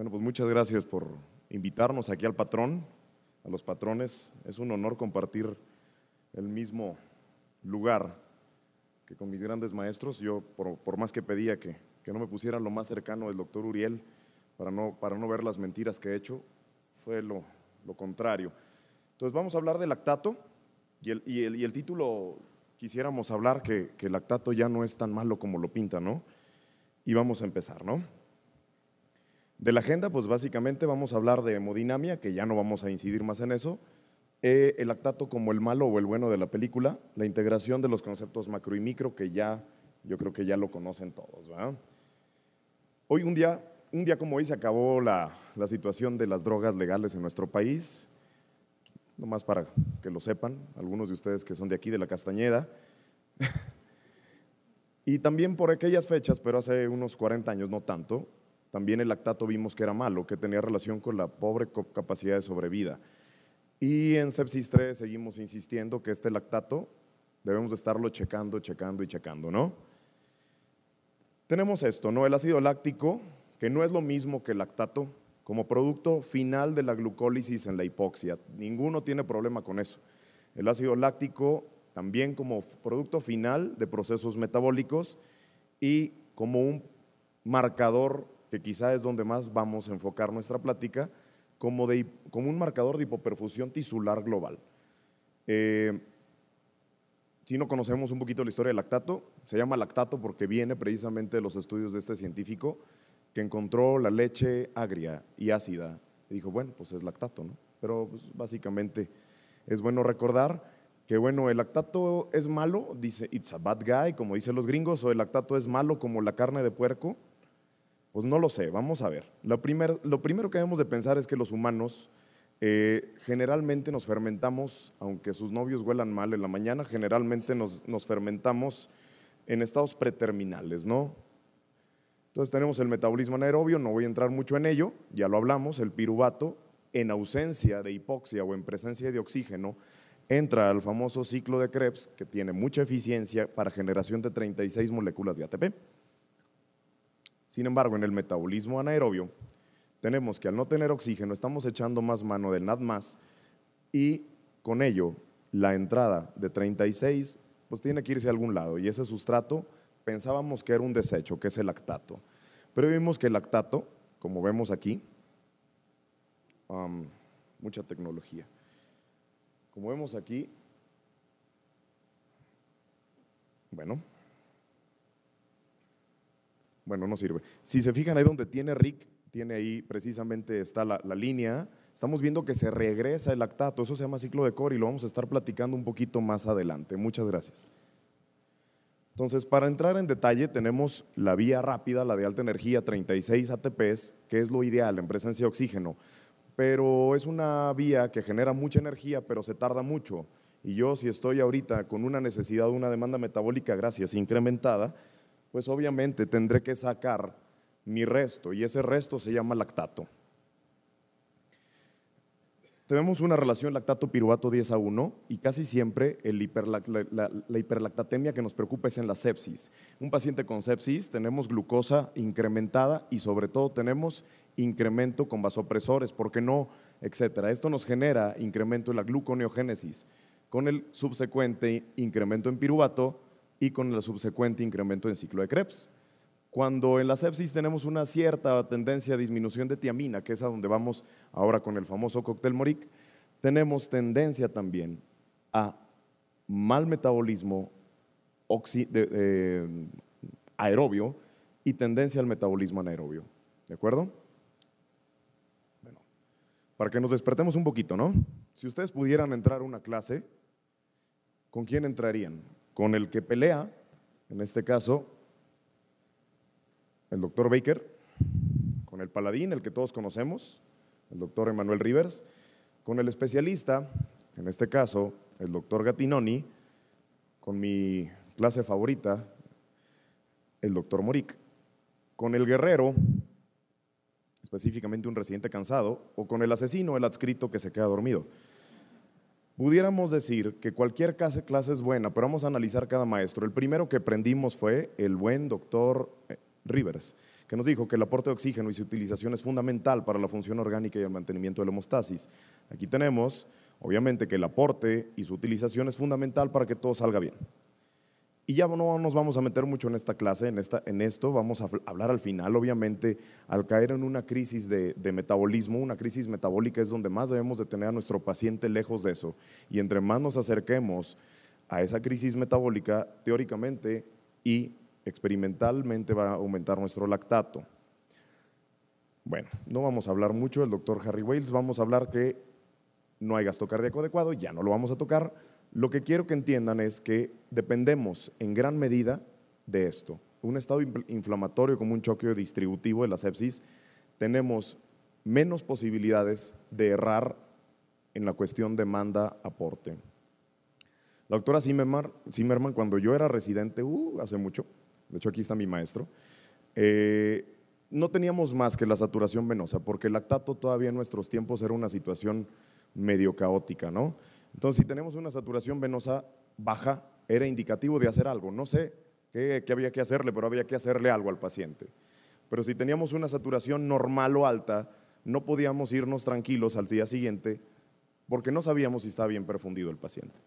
Bueno, pues muchas gracias por invitarnos aquí al patrón, a los patrones. Es un honor compartir el mismo lugar que con mis grandes maestros. Yo, por más que pedía que no me pusieran lo más cercano del doctor Uriel, para no ver las mentiras que he hecho, fue lo contrario. Entonces vamos a hablar de lactato y el título quisiéramos hablar que el lactato ya no es tan malo como lo pinta, ¿no? Y vamos a empezar, ¿no? De la agenda, pues básicamente vamos a hablar de hemodinamia, que ya no vamos a incidir más en eso, el lactato como el malo o el bueno de la película, la integración de los conceptos macro y micro, que yo creo que ya lo conocen todos, ¿verdad? Hoy un día como hoy se acabó la situación de las drogas legales en nuestro país, nomás para que lo sepan, algunos de ustedes que son de aquí, de la Castañeda, y también por aquellas fechas, pero hace unos 40 años, no tanto, también el lactato vimos que era malo, que tenía relación con la pobre capacidad de sobrevida. Y en Sepsis 3 seguimos insistiendo que este lactato debemos de estarlo checando, ¿no? Tenemos esto, ¿no? El ácido láctico, que no es lo mismo que el lactato, como producto final de la glucólisis en la hipoxia. Ninguno tiene problema con eso. El ácido láctico también como producto final de procesos metabólicos y como un marcador, que quizá es donde más vamos a enfocar nuestra plática, como un marcador de hipoperfusión tisular global. Si no conocemos un poquito la historia del lactato, se llama lactato porque viene precisamente de los estudios de este científico que encontró la leche agria y ácida y dijo, bueno, pues es lactato, ¿no? Pero pues, básicamente es bueno recordar que bueno, el lactato es malo, dice it's a bad guy, como dicen los gringos, o el lactato es malo como la carne de puerco. Pues no lo sé, vamos a ver. Lo primero que debemos de pensar es que los humanos generalmente nos fermentamos, aunque sus novios huelan mal en la mañana, generalmente nos fermentamos en estados preterminales, ¿no? Entonces tenemos el metabolismo anaerobio, no voy a entrar mucho en ello, ya lo hablamos, el piruvato, en ausencia de hipoxia o en presencia de oxígeno, entra al famoso ciclo de Krebs, que tiene mucha eficiencia para generación de 36 moléculas de ATP. Sin embargo, en el metabolismo anaerobio, tenemos que al no tener oxígeno, estamos echando más mano del NAD+, y con ello, la entrada de 36, pues tiene que irse a algún lado, y ese sustrato pensábamos que era un desecho, que es el lactato. Pero vimos que el lactato, como vemos aquí, mucha tecnología, como vemos aquí, bueno, no sirve. Si se fijan ahí donde tiene Rick, tiene ahí precisamente está la línea, estamos viendo que se regresa el lactato, eso se llama ciclo de Cori y lo vamos a estar platicando un poquito más adelante. Muchas gracias. Entonces, para entrar en detalle, tenemos la vía rápida, la de alta energía, 36 ATPs, que es lo ideal en presencia de oxígeno, pero es una vía que genera mucha energía, pero se tarda mucho. Y yo, si estoy ahorita con una necesidad, una demanda metabólica, gracias, incrementada, pues obviamente tendré que sacar mi resto y ese resto se llama lactato. Tenemos una relación lactato-piruvato 10:1 y casi siempre la hiperlactatemia que nos preocupa es en la sepsis. Un paciente con sepsis tenemos glucosa incrementada y sobre todo tenemos incremento con vasopresores, ¿por qué no? Etcétera. Esto nos genera incremento en la gluconeogénesis con el subsecuente incremento en piruvato y con el subsecuente incremento en ciclo de Krebs. Cuando en la sepsis tenemos una cierta tendencia a disminución de tiamina, que es a donde vamos ahora con el famoso cóctel Moric, tenemos tendencia también a mal metabolismo aerobio y tendencia al metabolismo anaerobio. ¿De acuerdo? Bueno, para que nos despertemos un poquito, ¿no? Si ustedes pudieran entrar a una clase, ¿con quién entrarían? Con el que pelea, en este caso, el doctor Baker, con el paladín, el que todos conocemos, el doctor Emanuel Rivers, con el especialista, en este caso, el doctor Gattinoni, con mi clase favorita, el doctor Moric, con el guerrero, específicamente un residente cansado, o con el asesino, el adscrito que se queda dormido. Pudiéramos decir que cualquier clase es buena, pero vamos a analizar cada maestro. El primero que aprendimos fue el buen doctor Rivers, que nos dijo que el aporte de oxígeno y su utilización es fundamental para la función orgánica y el mantenimiento de la homeostasis. Aquí tenemos, obviamente, que el aporte y su utilización es fundamental para que todo salga bien. Y ya no nos vamos a meter mucho en esta clase, en esto, vamos a hablar al final, obviamente, al caer en una crisis de metabolismo, una crisis metabólica es donde más debemos de tener a nuestro paciente lejos de eso. Y entre más nos acerquemos a esa crisis metabólica, teóricamente y experimentalmente va a aumentar nuestro lactato. Bueno, no vamos a hablar mucho del doctor Harry Wales, vamos a hablar que no hay gasto cardíaco adecuado, ya no lo vamos a tocar. Lo que quiero que entiendan es que dependemos en gran medida de esto. Un estado inflamatorio como un choque distributivo de la sepsis, tenemos menos posibilidades de errar en la cuestión demanda-aporte. La doctora Zimmerman, cuando yo era residente, hace mucho, de hecho aquí está mi maestro, no teníamos más que la saturación venosa, porque el lactato todavía en nuestros tiempos era una situación medio caótica, ¿no? Entonces, si tenemos una saturación venosa baja, era indicativo de hacer algo. No sé qué había que hacerle, pero había que hacerle algo al paciente. Pero si teníamos una saturación normal o alta, no podíamos irnos tranquilos al día siguiente porque no sabíamos si estaba bien perfundido el paciente.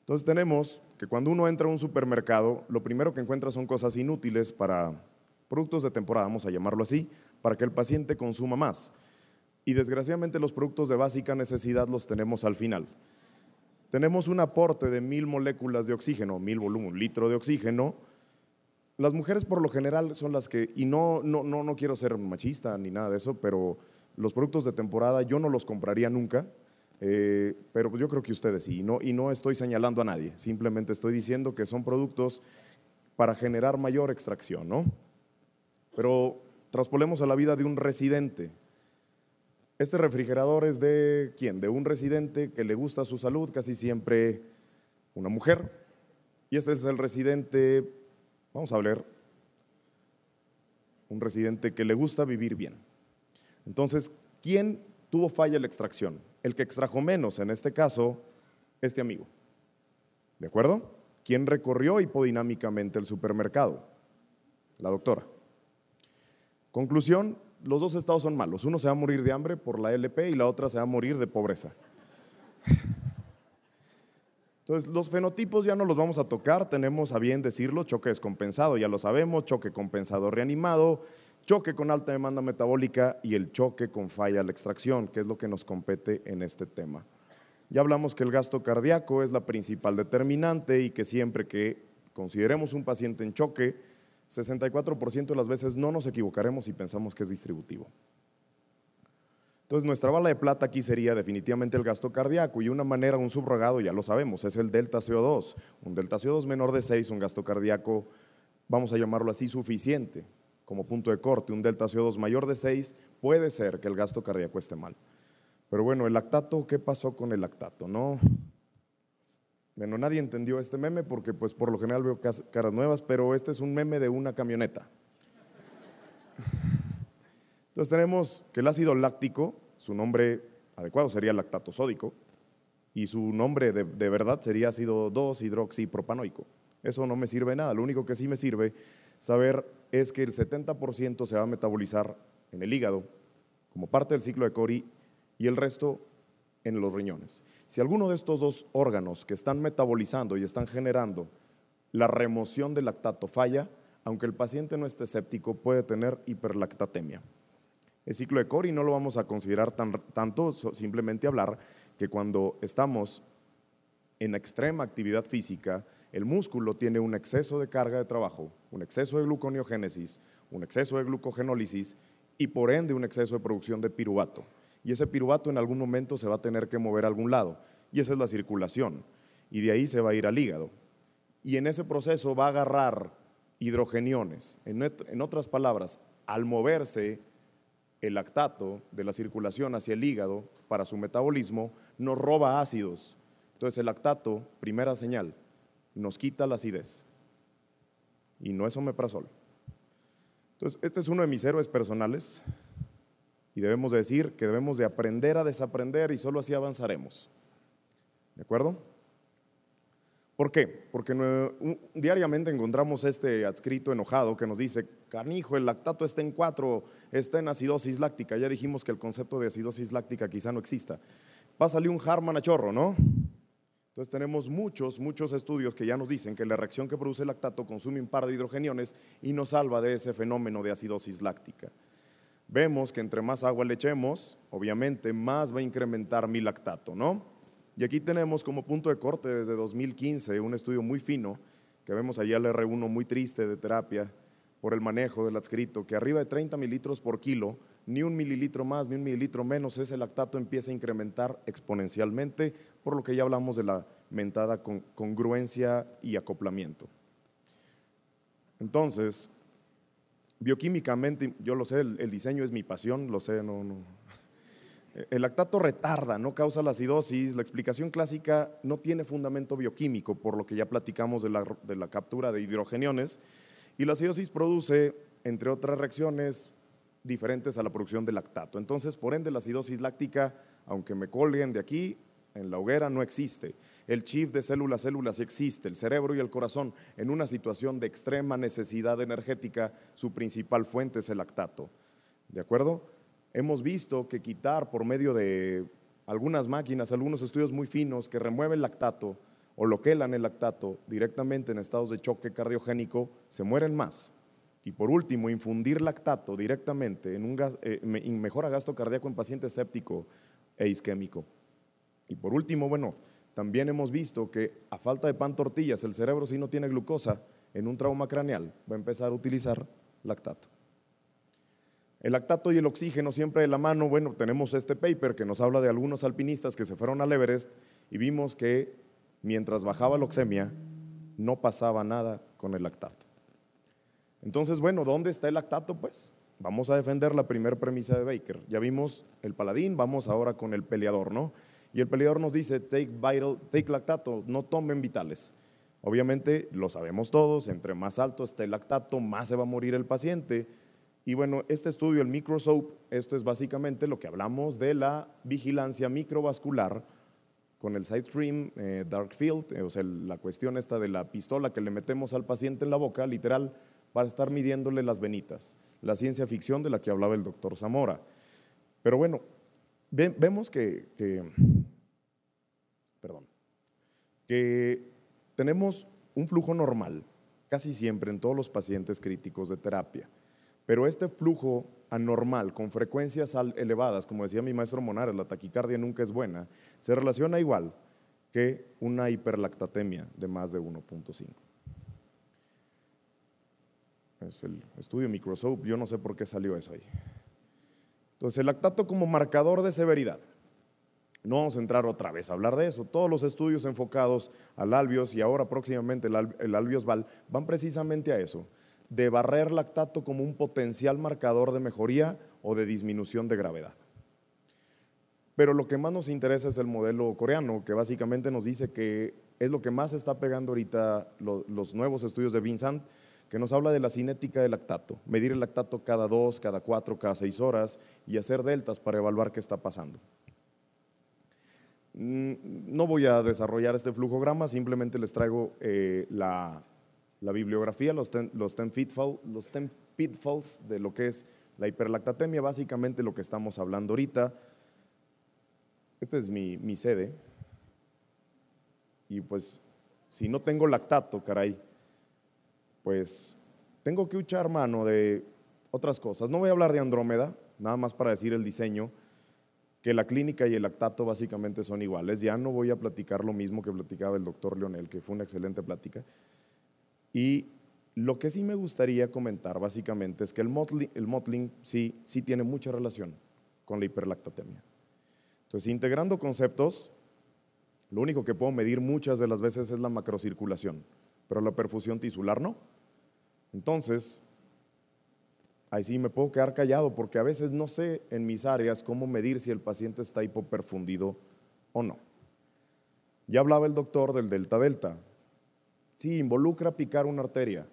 Entonces tenemos que cuando uno entra a un supermercado, lo primero que encuentra son cosas inútiles para productos de temporada, vamos a llamarlo así, para que el paciente consuma más. Y desgraciadamente los productos de básica necesidad los tenemos al final. Tenemos un aporte de 1000 moléculas de oxígeno, 1000 volumen, 1 litro de oxígeno. Las mujeres por lo general son las que, y no quiero ser machista ni nada de eso, pero los productos de temporada yo no los compraría nunca, pero pues yo creo que ustedes sí, y no estoy señalando a nadie, simplemente estoy diciendo que son productos para generar mayor extracción, ¿no? Pero traspolemos a la vida de un residente. Este refrigerador es de ¿quién? De un residente que le gusta su salud, casi siempre una mujer. Y este es el residente, vamos a ver, un residente que le gusta vivir bien. Entonces, ¿quién tuvo falla en la extracción? El que extrajo menos, en este caso, este amigo. ¿De acuerdo? ¿Quién recorrió hipodinámicamente el supermercado? La doctora. Conclusión. Los dos estados son malos, uno se va a morir de hambre por la LP y la otra se va a morir de pobreza. Entonces, los fenotipos ya no los vamos a tocar, tenemos a bien decirlo, choque descompensado, ya lo sabemos, choque compensado reanimado, choque con alta demanda metabólica y el choque con falla a la extracción, que es lo que nos compete en este tema. Ya hablamos que el gasto cardíaco es la principal determinante y que siempre que consideremos un paciente en choque, 64% de las veces no nos equivocaremos si pensamos que es distributivo. Entonces, nuestra bala de plata aquí sería definitivamente el gasto cardíaco y una manera, un subrogado, ya lo sabemos, es el delta CO2. Un delta CO2 menor de 6, un gasto cardíaco, vamos a llamarlo así, suficiente como punto de corte. Un delta CO2 mayor de 6 puede ser que el gasto cardíaco esté mal. Pero bueno, el lactato, ¿qué pasó con el lactato? No. Bueno, nadie entendió este meme porque pues por lo general veo caras nuevas, pero este es un meme de una camioneta. Entonces tenemos que el ácido láctico, su nombre adecuado sería lactato sódico y su nombre de verdad sería ácido 2-hidroxipropanoico. Eso no me sirve de nada, lo único que sí me sirve saber es que el 70% se va a metabolizar en el hígado como parte del ciclo de Cori y el resto en los riñones. Si alguno de estos dos órganos que están metabolizando y están generando la remoción del lactato falla, aunque el paciente no esté séptico, puede tener hiperlactatemia. El ciclo de Cori no lo vamos a considerar tanto, simplemente hablar que cuando estamos en extrema actividad física, el músculo tiene un exceso de carga de trabajo, un exceso de gluconeogénesis, un exceso de glucogenólisis y por ende un exceso de producción de piruvato. Y ese piruvato en algún momento se va a tener que mover a algún lado, y esa es la circulación, y de ahí se va a ir al hígado. Y en ese proceso va a agarrar hidrogeniones. En otras palabras, al moverse el lactato de la circulación hacia el hígado para su metabolismo, nos roba ácidos. Entonces el lactato, primera señal, nos quita la acidez, y no es omeprazol. Entonces este es uno de mis héroes personales, y debemos decir que debemos de aprender a desaprender y solo así avanzaremos. ¿De acuerdo? ¿Por qué? Porque diariamente encontramos este adscrito enojado que nos dice, canijo, el lactato está en 4, está en acidosis láctica. Ya dijimos que el concepto de acidosis láctica quizá no exista. Pásale un Harman a chorro, ¿no? Entonces tenemos muchos estudios que ya nos dicen que la reacción que produce el lactato consume un par de hidrogeniones y nos salva de ese fenómeno de acidosis láctica. Vemos que entre más agua le echemos, obviamente más va a incrementar mi lactato, ¿no? Y aquí tenemos como punto de corte desde 2015 un estudio muy fino, que vemos allá el R1 muy triste de terapia por el manejo del adscrito, que arriba de 30 mililitros por kilo, ni un mililitro más ni un mililitro menos, ese lactato empieza a incrementar exponencialmente, por lo que ya hablamos de la mentada congruencia y acoplamiento. Entonces, bioquímicamente, yo lo sé, el diseño es mi pasión, lo sé, el lactato retarda, no causa la acidosis. La explicación clásica no tiene fundamento bioquímico, por lo que ya platicamos de la captura de hidrogeniones, y la acidosis produce, entre otras reacciones, diferentes a la producción de lactato. Entonces, por ende, la acidosis láctica, aunque me colguen de aquí, en la hoguera no existe. El chip de célula a célula sí existe. El cerebro y el corazón, en una situación de extrema necesidad energética, su principal fuente es el lactato. ¿De acuerdo? Hemos visto que quitar por medio de algunas máquinas, algunos estudios muy finos que remueven el lactato o loquelan el lactato directamente en estados de choque cardiogénico, se mueren más. Y por último, infundir lactato directamente mejora gasto cardíaco en paciente séptico e isquémico. Y por último, bueno, también hemos visto que a falta de pan tortillas, el cerebro, si no tiene glucosa en un trauma craneal, va a empezar a utilizar lactato. El lactato y el oxígeno siempre de la mano. Bueno, tenemos este paper que nos habla de algunos alpinistas que se fueron al Everest y vimos que mientras bajaba la oxemia no pasaba nada con el lactato. Entonces, bueno, ¿dónde está el lactato? Pues vamos a defender la primera premisa de Baker. Ya vimos el paladín, vamos ahora con el peleador, ¿no? Y el peleador nos dice, take lactato, no tomen vitales. Obviamente, lo sabemos todos, entre más alto esté el lactato, más se va a morir el paciente. Y bueno, este estudio, el MicroSOAP, esto es básicamente lo que hablamos de la vigilancia microvascular con el SideStream Dark Field, o sea, la cuestión esta de la pistola que le metemos al paciente en la boca, literal, para estar midiéndole las venitas, la ciencia ficción de la que hablaba el doctor Zamora. Pero bueno, vemos que tenemos un flujo normal, casi siempre en todos los pacientes críticos de terapia. Pero este flujo anormal, con frecuencias elevadas, como decía mi maestro Monares, la taquicardia nunca es buena, se relaciona igual que una hiperlactatemia de más de 1.5. Es el estudio MicroSOAP, yo no sé por qué salió eso ahí. Entonces, el lactato como marcador de severidad. No vamos a entrar otra vez a hablar de eso. Todos los estudios enfocados al albios y ahora próximamente el albios-val van precisamente a eso, de barrer lactato como un potencial marcador de mejoría o de disminución de gravedad. Pero lo que más nos interesa es el modelo coreano, que básicamente nos dice que es lo que más está pegando ahorita los nuevos estudios de Vincent, que nos habla de la cinética del lactato, medir el lactato cada 2, cada 4, cada 6 horas y hacer deltas para evaluar qué está pasando. No voy a desarrollar este flujograma, simplemente les traigo la bibliografía, los 10 pitfalls de lo que es la hiperlactatemia, básicamente lo que estamos hablando ahorita. Esta es mi sede y pues si no tengo lactato, caray, pues tengo que echar mano de otras cosas. No voy a hablar de Andrómeda, nada más para decir el diseño, que la clínica y el lactato básicamente son iguales. Ya no voy a platicar lo mismo que platicaba el doctor Leonel, que fue una excelente plática. Y lo que sí me gustaría comentar básicamente es que el mottling sí tiene mucha relación con la hiperlactatemia. Entonces, integrando conceptos, lo único que puedo medir muchas de las veces es la macrocirculación, pero la perfusión tisular no. Entonces, ahí sí me puedo quedar callado porque a veces no sé en mis áreas cómo medir si el paciente está hipoperfundido o no. Ya hablaba el doctor del delta-delta. Sí, involucra picar una arteria,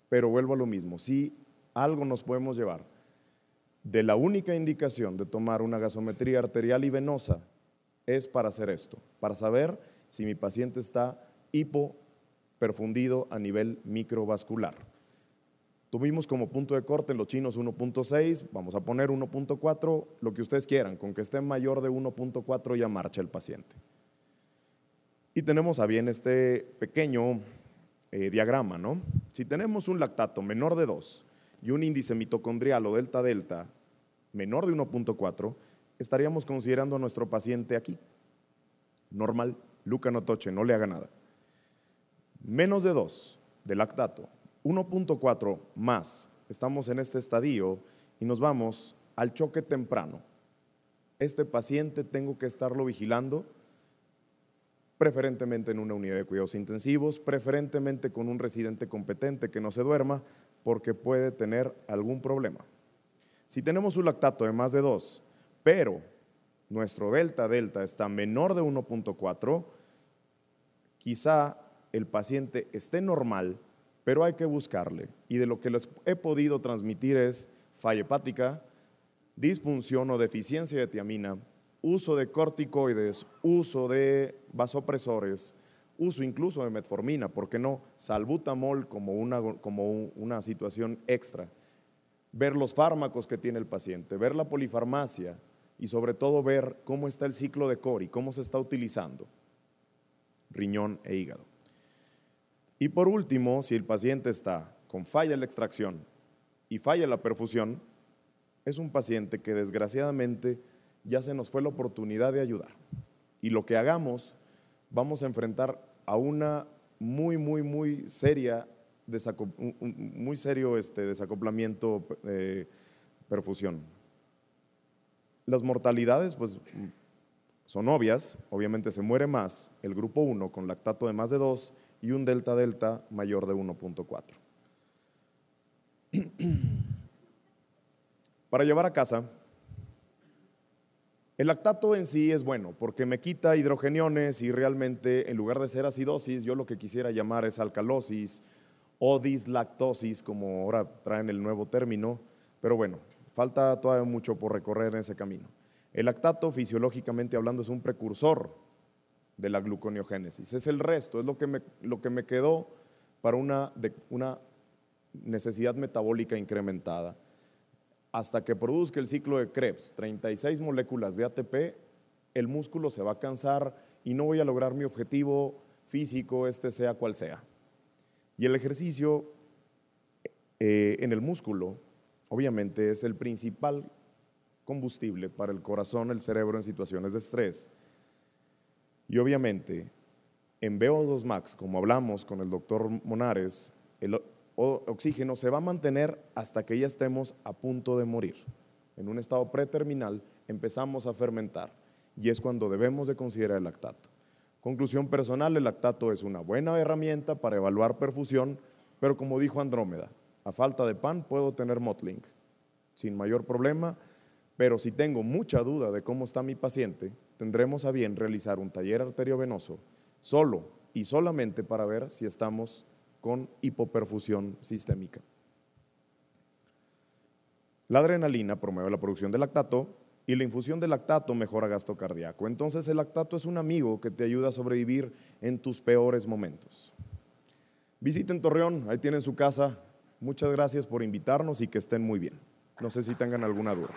pero vuelvo a lo mismo. Sí, algo nos podemos llevar de la única indicación de tomar una gasometría arterial y venosa es para hacer esto, para saber si mi paciente está hipoperfundido a nivel microvascular. Tuvimos como punto de corte en los chinos 1.6, vamos a poner 1.4, lo que ustedes quieran, con que esté mayor de 1.4 ya marcha el paciente. Y tenemos a bien este pequeño diagrama, ¿no? Si tenemos un lactato menor de 2 y un índice mitocondrial o delta-delta menor de 1.4, estaríamos considerando a nuestro paciente aquí, normal, Luca no toche, no le haga nada. Menos de 2 de lactato, 1.4 más, estamos en este estadio y nos vamos al choque temprano. Este paciente tengo que estarlo vigilando, preferentemente en una unidad de cuidados intensivos, preferentemente con un residente competente que no se duerma, porque puede tener algún problema. Si tenemos un lactato de más de 2, pero nuestro delta-delta está menor de 1.4, quizá el paciente esté normal, pero hay que buscarle. Y de lo que les he podido transmitir es falla hepática, disfunción o deficiencia de tiamina, uso de corticoides, uso de vasopresores, uso incluso de metformina, ¿por qué no? Salbutamol como una situación extra. Ver los fármacos que tiene el paciente, ver la polifarmacia y sobre todo ver cómo está el ciclo de Cori, cómo se está utilizando riñón e hígado. Y por último, si el paciente está con falla en la extracción y falla en la perfusión, es un paciente que desgraciadamente ya se nos fue la oportunidad de ayudar. Y lo que hagamos, vamos a enfrentar a una muy serio desacoplamiento perfusión. Las mortalidades pues son obvias, obviamente se muere más el grupo 1 con lactato de más de 2 y un delta-delta mayor de 1.4. Para llevar a casa, el lactato en sí es bueno porque me quita hidrogeniones y realmente en lugar de ser acidosis, yo lo que quisiera llamar es alcalosis o dislactosis, como ahora traen el nuevo término, pero bueno, falta todavía mucho por recorrer en ese camino. El lactato, fisiológicamente hablando, es un precursor de la gluconeogénesis, es el resto, es lo que me quedó para una necesidad metabólica incrementada. Hasta que produzca el ciclo de Krebs, 36 moléculas de ATP, el músculo se va a cansar y no voy a lograr mi objetivo físico, sea cual sea. Y el ejercicio en el músculo, obviamente, es el principal combustible para el corazón, el cerebro en situaciones de estrés. Y obviamente, en VO2 max, como hablamos con el doctor Monares, el oxígeno se va a mantener hasta que ya estemos a punto de morir. En un estado preterminal empezamos a fermentar y es cuando debemos de considerar el lactato. Conclusión personal, el lactato es una buena herramienta para evaluar perfusión, pero como dijo Andrómeda, a falta de pan puedo tener Motlink, sin mayor problema, pero si tengo mucha duda de cómo está mi paciente, tendremos a bien realizar un taller arteriovenoso solo y solamente para ver si estamos con hipoperfusión sistémica. La adrenalina promueve la producción de lactato y la infusión de lactato mejora gasto cardíaco. Entonces el lactato es un amigo que te ayuda a sobrevivir en tus peores momentos. Visiten Torreón, ahí tienen su casa. Muchas gracias por invitarnos y que estén muy bien. No sé si tengan alguna duda.